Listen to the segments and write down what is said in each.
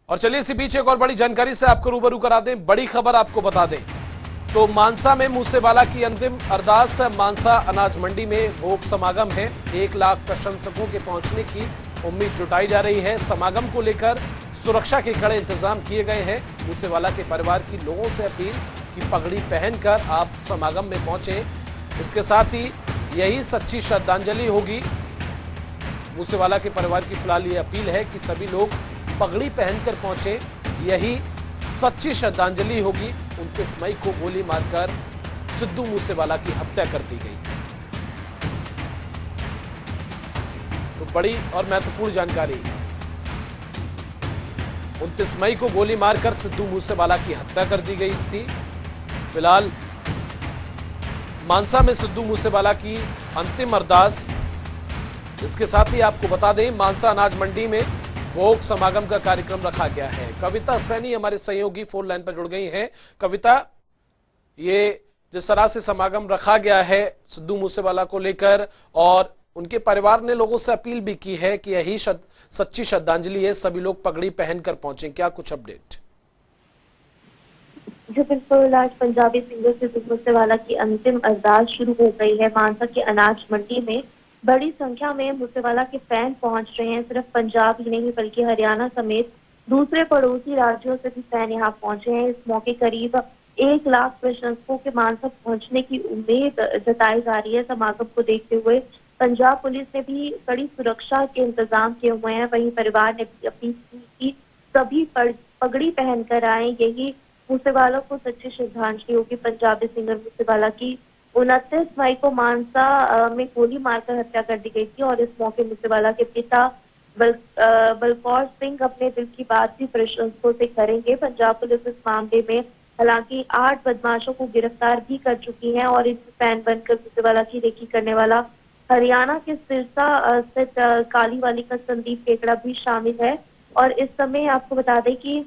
और चलिए इसी बीच एक और बड़ी जानकारी से आपको रूबरू करा दें, बड़ी खबर आपको बता दें। तो मानसा में मूसेवाला की अंतिम अरदास, मानसा अनाज मंडी में भोग समागम है। 1 लाख प्रशंसकों के पहुंचने की उम्मीद जुटाई जा रही है। समागम को लेकर सुरक्षा के कड़े इंतजाम किए गए हैं। मूसेवाला के परिवार की लोगों से अपील कि पगड़ी पहनकर आप समागम में पहुंचे। इसके साथ ही यही सच्ची श्रद्धांजलि होगी। मूसेवाला के परिवार की फिलहाल ये अपील है कि सभी लोग पगड़ी पहनकर पहुंचे, यही सच्ची श्रद्धांजलि होगी। 29 मई को गोली मारकर सिद्धू मूसेवाला की हत्या कर दी गई। तो बड़ी और महत्वपूर्ण जानकारी, 29 मई को गोली मारकर सिद्धू मूसेवाला की हत्या कर दी गई थी। फिलहाल मानसा में सिद्धू मूसेवाला की अंतिम अरदास। इसके साथ ही आपको बता दें, मानसा अनाज मंडी में भोग समागम का कार्यक्रम रखा गया है। कविता सैनी हमारे सहयोगी फोन लाइन पर जुड़ गई हैं। कविता, ये जिस तरह से समागम रखा गया है सिद्धू मूसेवाला को लेकर, और उनके परिवार ने लोगों से अपील भी की है कि यही सच्ची श्रद्धांजलि है, सभी लोग पगड़ी पहनकर पहुंचे, क्या कुछ अपडेट? जो बिल्कुल आज पंजाबी सिंगर सिद्धू मूसेवाला की अंतिम अरदास शुरू हो गई है। मानसा के अनाज मंडी में बड़ी संख्या में मूसेवाला के फैन पहुंच रहे हैं। सिर्फ पंजाब ही नहीं बल्कि हरियाणा समेत दूसरे पड़ोसी राज्यों से भी फैन यहां पहुंचे हैं। इस मौके करीब 1 लाख प्रशंसकों के मानसा पहुंचने की उम्मीद जताई जा रही है। समागम को देखते हुए पंजाब पुलिस ने भी कड़ी सुरक्षा के इंतजाम किए हुए हैं। वहीं परिवार ने भी अपील की कि सभी पगड़ी पहनकर आए, यही मूसेवाला को सच्ची श्रद्धांजलि होगी। पंजाबी सिंगर मूसेवाला की 29 मई को मानसा में गोली मारकर हत्या कर दी गई थी और इस मौके मूसेवाला के पिता बलकौर सिंह अपने दिल की बात भी प्रशंसकों से करेंगे। पंजाब पुलिस इस मामले में हालांकि 8 बदमाशों को गिरफ्तार भी कर चुकी है और इनसे फैन बनकर मूसेवाला की रेकी करने वाला हरियाणा के सिरसा स्थित कालीवाली का संदीप केकड़ा भी शामिल है। और इस समय आपको बता दें कि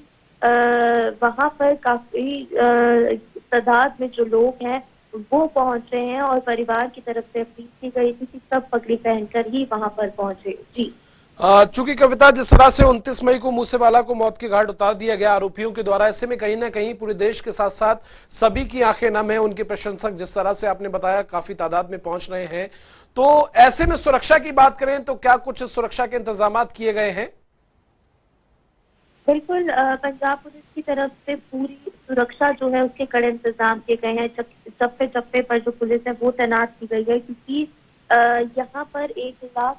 वहां पर काफी तादाद में जो लोग हैं वो पहुंच रहे हैं और परिवार की तरफ से अपील की गई थी कि सब पगड़ी पहनकर ही वहां पर पहुंचे। जी, चूंकि कविता, जिस तरह से 29 मई को मूसेवाला को मौत के घाट उतार दिया गया आरोपियों के द्वारा, ऐसे में कहीं ना कहीं पूरे देश के साथ साथ सभी की आंखें नम है। उनके प्रशंसक जिस तरह से आपने बताया काफी तादाद में पहुंच रहे हैं, तो ऐसे में सुरक्षा की बात करें तो क्या कुछ सुरक्षा के इंतजाम किए गए हैं? बिल्कुल, पंजाब पुलिस की तरफ से पूरी सुरक्षा जो है उसके कड़े इंतजाम किए गए हैं। चप्पे चप्पे पर जो पुलिस है वो तैनात की गई है, क्योंकि यहाँ पर 1 लाख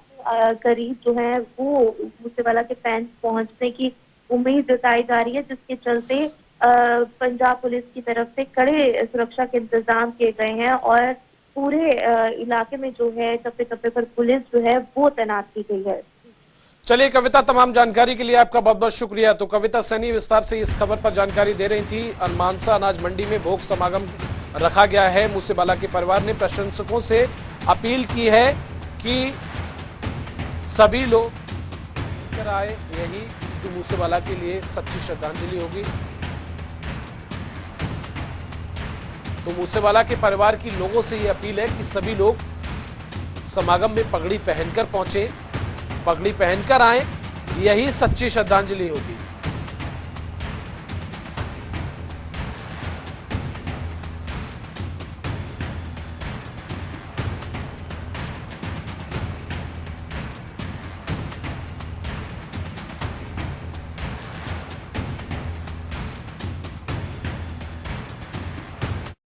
करीब जो है वो मूसेवाला के फैंस पहुंचने की उम्मीद जताई जा रही है, जिसके चलते पंजाब पुलिस की तरफ से कड़े सुरक्षा के इंतजाम किए गए हैं और पूरे इलाके में जो है चप्पे चप्पे पर पुलिस जो है वो तैनात की गई है। चलिए कविता, तमाम जानकारी के लिए आपका बहुत बहुत शुक्रिया। तो कविता सैनी विस्तार से इस खबर पर जानकारी दे रही थी। मानसा अनाज मंडी में भोग समागम रखा गया है। मूसेवाला के परिवार ने प्रशंसकों से अपील की है कि सभी लोग आए, यही सिद्धू मूसेवाला के लिए सच्ची श्रद्धांजलि होगी। तो मूसेवाला के परिवार की लोगों से ये अपील है कि सभी लोग समागम में पगड़ी पहनकर पहुंचे, पगड़ी पहनकर आए, यही सच्ची श्रद्धांजलि होगी।